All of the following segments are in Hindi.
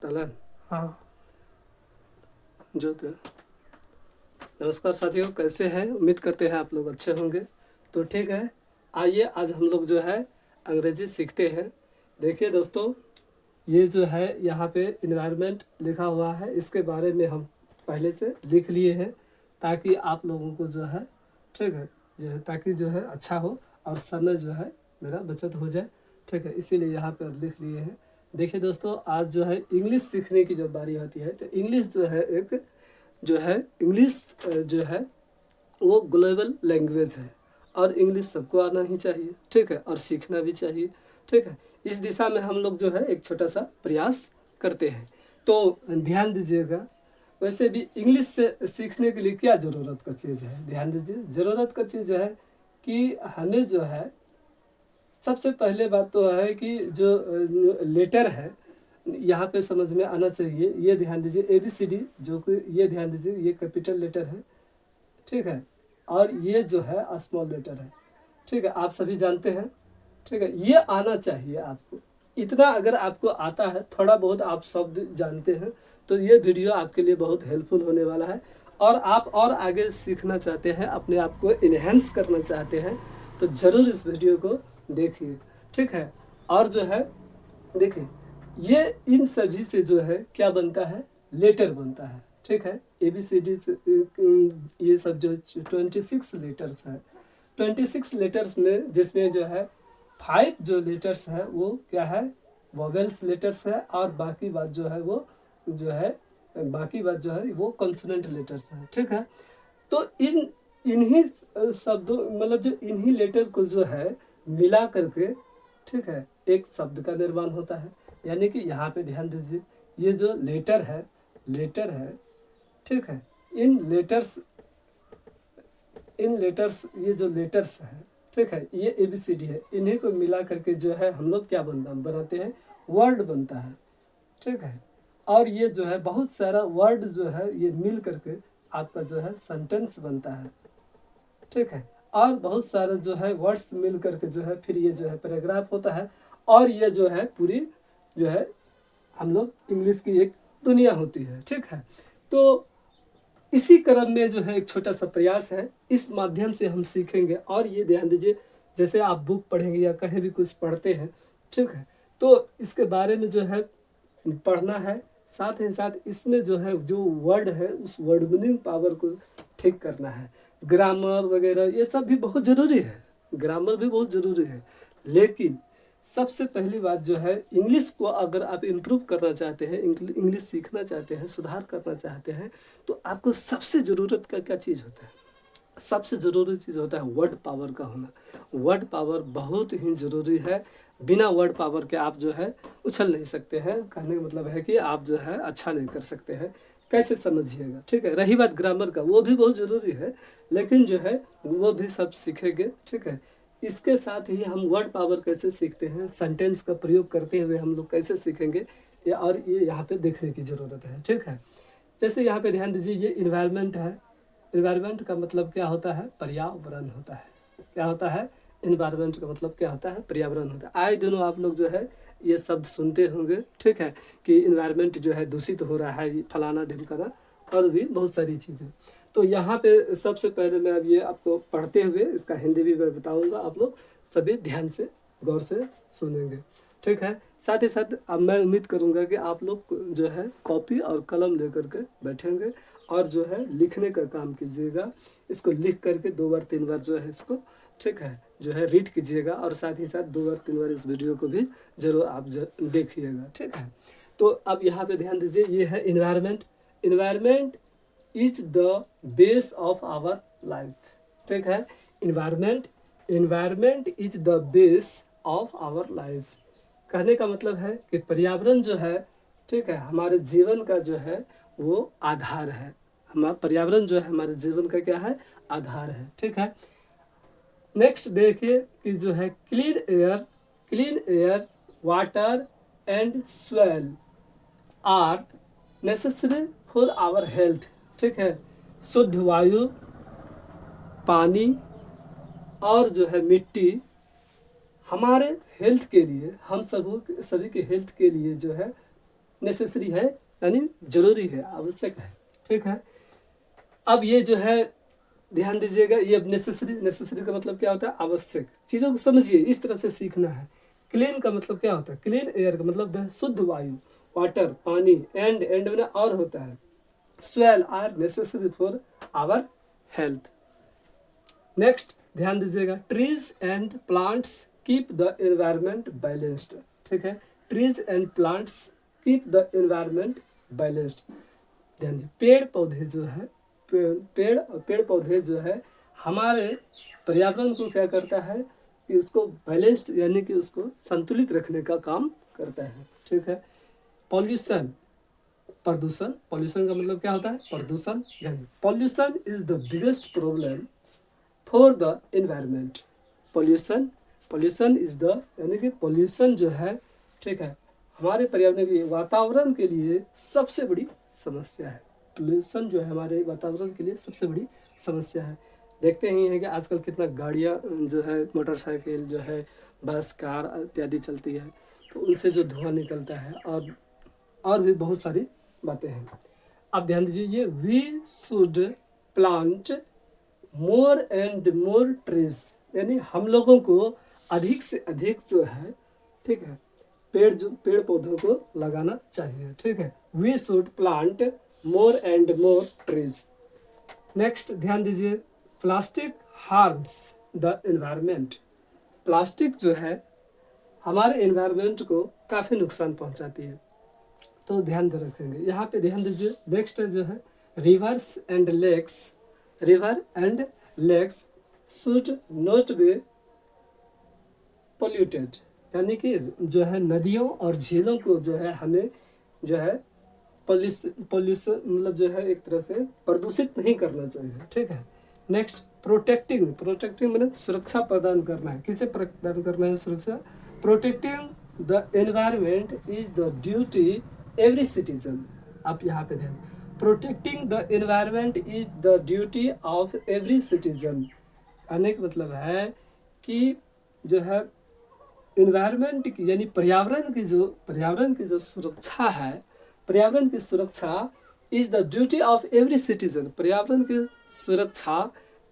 डाला। हाँ। जो तो नमस्कार साथियों, कैसे हैं? उम्मीद करते हैं आप लोग अच्छे होंगे। तो ठीक है, आइए आज हम लोग जो है अंग्रेजी सीखते हैं। देखिए दोस्तों, ये जो है यहाँ पे इन्वायरमेंट लिखा हुआ है, इसके बारे में हम पहले से लिख लिए हैं ताकि आप लोगों को जो है ठीक है जो है ताकि जो है अच्छा हो और समय जो है मेरा बचत हो जाए। ठीक है, इसीलिए यहाँ पर लिख लिए हैं। देखिए दोस्तों, आज जो है इंग्लिश सीखने की जब बारी आती है तो इंग्लिश जो है एक जो है इंग्लिश जो है वो ग्लोबल लैंग्वेज है और इंग्लिश सबको आना ही चाहिए। ठीक है, और सीखना भी चाहिए। ठीक है, इस दिशा में हम लोग जो है एक छोटा सा प्रयास करते हैं। तो ध्यान दीजिएगा, वैसे भी इंग्लिश से सीखने के लिए क्या ज़रूरत का चीज़ है, ध्यान दीजिए। ज़रूरत का चीज़ है कि हमें जो है सबसे पहले बात तो है कि जो लेटर है यहाँ पे समझ में आना चाहिए। ये ध्यान दीजिए, ABCD जो कि ये ध्यान दीजिए, ये कैपिटल लेटर है। ठीक है, और ये जो है स्मॉल लेटर है। ठीक है, आप सभी जानते हैं। ठीक है, ये आना चाहिए आपको। इतना अगर आपको आता है, थोड़ा बहुत आप शब्द जानते हैं, तो ये वीडियो आपके लिए बहुत हेल्पफुल होने वाला है। और आप और आगे सीखना चाहते हैं, अपने आप को इन्हेंस करना चाहते हैं, तो ज़रूर इस वीडियो को देखिए। ठीक है, और जो है देखिए, ये इन सभी से जो है क्या बनता है, लेटर बनता है। ठीक है, ABCD से ये सब जो 26 लेटर्स है, 26 लेटर्स में जिसमें जो है 5 जो लेटर्स है वो क्या है, वोवेल्स लेटर्स है, और बाकी बात जो है वो जो है वो कॉन्सोनेंट लेटर्स है। ठीक है, तो इन्हीं शब्दों मतलब जो इन्हीं लेटर को जो है मिला करके ठीक है एक शब्द का निर्माण होता है। यानी कि यहाँ पे ध्यान दीजिए, ये जो लेटर है ठीक है, इन लेटर्स ये जो लेटर्स है ठीक है, ये ABCD है, इन्हीं को मिला करके जो है हम लोग क्या बनाते हैं, वर्ड बनता है। ठीक है, और ये जो है बहुत सारा वर्ड जो है ये मिल करके आपका जो है सेंटेंस बनता है। ठीक है, और बहुत सारे जो है वर्ड्स मिल करके जो है फिर ये जो है पैराग्राफ होता है। और ये जो है पूरी जो है हम लोग इंग्लिश की एक दुनिया होती है। ठीक है, तो इसी क्रम में जो है एक छोटा सा प्रयास है, इस माध्यम से हम सीखेंगे। और ये ध्यान दीजिए, जैसे आप बुक पढ़ेंगे या कहीं भी कुछ पढ़ते हैं ठीक है, तो इसके बारे में जो है पढ़ना है, साथ ही साथ इसमें जो है जो वर्ड है उस वर्ड मीनिंग पावर को ठीक करना है। ग्रामर वगैरह ये सब भी बहुत ज़रूरी है, ग्रामर भी बहुत ज़रूरी है, लेकिन सबसे पहली बात जो है इंग्लिश को अगर आप इम्प्रूव करना चाहते हैं, इंग्लिश सीखना चाहते हैं, सुधार करना चाहते हैं, तो आपको सबसे ज़रूरत का क्या चीज़ होता है, सबसे ज़रूरी चीज़ होता है वर्ड पावर का होना। वर्ड पावर बहुत ही ज़रूरी है। बिना वर्ड पावर के आप जो है उछल नहीं सकते हैं। कहने का मतलब है कि आप जो है अच्छा नहीं कर सकते हैं। कैसे समझिएगा। ठीक है, रही बात ग्रामर का, वो भी बहुत ज़रूरी है, लेकिन जो है वो भी सब सीखेंगे। ठीक है, इसके साथ ही हम वर्ड पावर कैसे सीखते हैं, सेंटेंस का प्रयोग करते हुए हम लोग कैसे सीखेंगे, और ये यहाँ पे देखने की ज़रूरत है। ठीक है, जैसे यहाँ पे ध्यान दीजिए, ये इन्वायरमेंट है। इन्वायरमेंट का मतलब क्या होता है, पर्यावरण होता है। क्या होता है, इन्वायरमेंट का मतलब क्या होता है, पर्यावरण होता है। आए दिनों आप लोग जो है ये शब्द सुनते होंगे। ठीक है, कि इन्वायरमेंट जो है दूषित हो रहा है, फलाना ढिमकाना, और भी बहुत सारी चीज़ें। तो यहाँ पे सबसे पहले मैं अब ये आपको पढ़ते हुए इसका हिंदी भी मैं बताऊँगा, आप लोग सभी ध्यान से गौर से सुनेंगे। ठीक है, साथ ही साथ अब मैं उम्मीद करूँगा कि आप लोग जो है कॉपी और कलम लेकर के बैठेंगे और जो है लिखने का काम कीजिएगा। इसको लिख करके 2 बार 3 बार जो है इसको ठीक है जो है रीड कीजिएगा, और साथ ही साथ 2 बार 3 बार इस वीडियो को भी ज़रूर आप देखिएगा। ठीक है, तो अब यहाँ पे ध्यान दीजिए, ये है environment. Environment is the base of our life. ठीक है, environment is the base of our life. कहने का मतलब है कि पर्यावरण जो है ठीक है हमारे जीवन का जो है वो आधार है। हमारा पर्यावरण जो है हमारे जीवन का क्या है, आधार है। ठीक है, नेक्स्ट देखिए कि जो है clean air water and soil are necessary for our health. ठीक है, शुद्ध वायु, पानी और जो है मिट्टी हमारे हेल्थ के लिए, हम सभी के हेल्थ के लिए जो है नेसेसरी है, यानी जरूरी है, आवश्यक है। ठीक है, अब ये जो है ध्यान दीजिएगा, ये अब नेसेसरी का मतलब क्या होता है, आवश्यक। चीज़ों को समझिए, इस तरह से सीखना है। क्लीन का मतलब क्या होता है, क्लीन एयर का मतलब है शुद्ध वायु, वाटर पानी, एंड में और होता है, as well are necessary for our health. Next ध्यान दीजिएगा, trees and plants keep the environment balanced. ठीक है, trees and plants keep the environment balanced. ध्यान दीजिए, पेड़ पौधे जो है, पेड़ पौधे जो है हमारे पर्यावरण को क्या करता है कि उसको बैलेंस्ड यानी कि उसको संतुलित रखने का काम करता है। ठीक है, पॉल्यूशन, प्रदूषण, पॉल्यूशन का मतलब क्या होता है, प्रदूषण। Pollution is the biggest problem for the environment. Pollution is the, यानी कि पॉल्यूशन जो है, ठीक है, हमारे पर्यावरण के लिए, वातावरण के लिए सबसे बड़ी समस्या है। पोल्यूशन जो है हमारे वातावरण के लिए सबसे बड़ी समस्या है। देखते ही हैं कि आजकल कितना गाड़ियाँ जो है, मोटरसाइकिल जो है, बस कार इत्यादि चलती है, तो उनसे जो धुआं निकलता है, और भी बहुत सारी बातें हैं। अब ध्यान दीजिए, ये we should plant more and more trees, यानी हम लोगों को अधिक से अधिक जो है, ठीक है, पेड़ पौधों को लगाना चाहिए। ठीक है, we should plant more and more trees. Next ध्यान दीजिए, plastic harms the environment. Plastic जो है हमारे एनवायरमेंट को काफ़ी नुकसान पहुंचाती है, तो ध्यान दे रखेंगे। यहाँ पे ध्यान दीजिए, नेक्स्ट जो है, rivers and lakes, river and lakes should not be polluted, यानी कि जो है नदियों और झीलों को जो है हमें जो है पॉल्यूशन मतलब जो है एक तरह से प्रदूषित नहीं करना चाहिए। ठीक है, नेक्स्ट प्रोटेक्टिंग मतलब सुरक्षा प्रदान करना है। किसे प्रदान करना है सुरक्षा, protecting the environment is the duty every citizen. आप यहाँ पे ध्यान, protecting the environment is the duty of every citizen. अनेक मतलब है कि जो है इन्वायरमेंट की, यानी पर्यावरण की जो सुरक्षा है, पर्यावरण की सुरक्षा is the duty of every citizen. पर्यावरण की सुरक्षा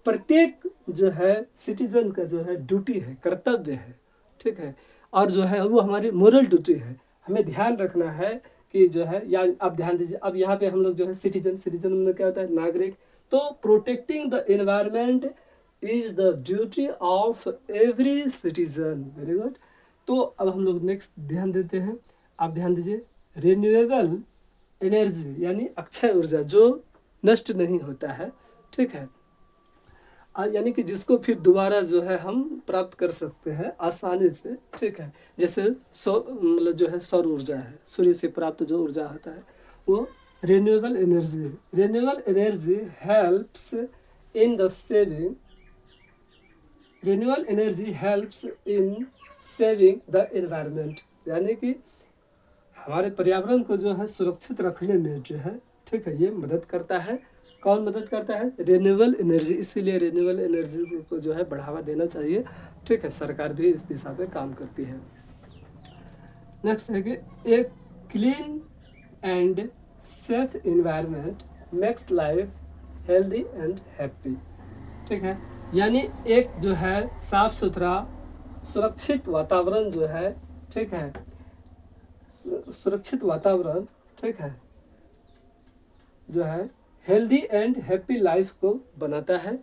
प्रत्येक जो है सिटीजन का जो है ड्यूटी है, कर्तव्य है। ठीक है, और जो है वो हमारी मोरल ड्यूटी है। हमें ध्यान रखना है कि जो है, या आप ध्यान दीजिए, अब यहाँ पे हम लोग जो है सिटीजन में क्या होता है, नागरिक। तो protecting the environment is the duty of every citizen. Very good. तो अब हम लोग नेक्स्ट ध्यान देते हैं। आप ध्यान दीजिए, रिन्यूएबल एनर्जी यानी अक्षय ऊर्जा, जो नष्ट नहीं होता है। ठीक है, यानी कि जिसको फिर दोबारा जो है हम प्राप्त कर सकते हैं आसानी से। ठीक है, जैसे मतलब जो है सौर ऊर्जा है, सूर्य से प्राप्त जो ऊर्जा होता है वो renewable energy. Renewable energy helps in the saving, renewable energy helps in saving the environment, यानी कि हमारे पर्यावरण को जो है सुरक्षित रखने में जो है, ठीक है, ये मदद करता है। कौन मदद करता है, रिन्यूएबल एनर्जी। इसीलिए रिन्यूएबल एनर्जी को जो है बढ़ावा देना चाहिए। ठीक है, सरकार भी इस दिशा पे काम करती है। नेक्स्ट है कि एक clean and safe environment makes life healthy and happy. ठीक है, यानी एक जो है साफ सुथरा सुरक्षित वातावरण जो है, ठीक है, सुरक्षित वातावरण, ठीक है, जो है हेल्दी एंड हैप्पी लाइफ को बनाता है।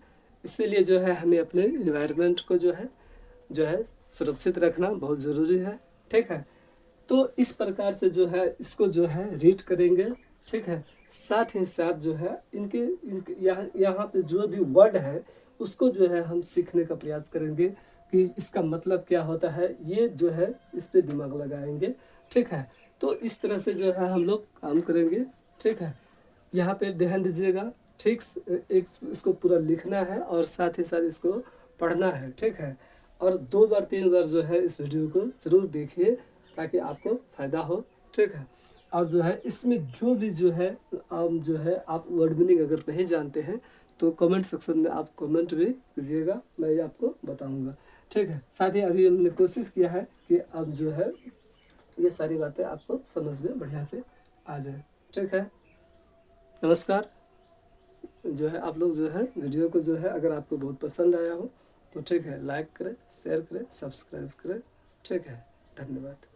इसीलिए जो है हमें अपने एनवायरनमेंट को जो है सुरक्षित रखना बहुत ज़रूरी है। ठीक है, तो इस प्रकार से जो है इसको जो है रीड करेंगे। ठीक है, साथ ही साथ जो है इनके यहाँ पे जो भी वर्ड है उसको जो है हम सीखने का प्रयास करेंगे कि इसका मतलब क्या होता है, ये जो है इस पे दिमाग लगाएंगे। ठीक है, तो इस तरह से जो है हम लोग काम करेंगे। ठीक है, यहाँ पे ध्यान दीजिएगा, ठीक, एक इसको पूरा लिखना है और साथ ही साथ इसको पढ़ना है। ठीक है, और 2 बार 3 बार जो है इस वीडियो को ज़रूर देखिए ताकि आपको फ़ायदा हो। ठीक है, और जो है इसमें जो है आप वर्ड मीनिंग अगर नहीं जानते हैं तो कमेंट सेक्शन में आप कमेंट भी कीजिएगा, मैं आपको बताऊंगा। ठीक है, साथ ही अभी हमने कोशिश किया है कि अब जो है ये सारी बातें आपको समझ में बढ़िया से आ जाए। ठीक है, नमस्कार। जो है आप लोग जो है वीडियो को जो है अगर आपको बहुत पसंद आया हो तो ठीक है, लाइक करें, शेयर करें, सब्सक्राइब करें। ठीक है, धन्यवाद।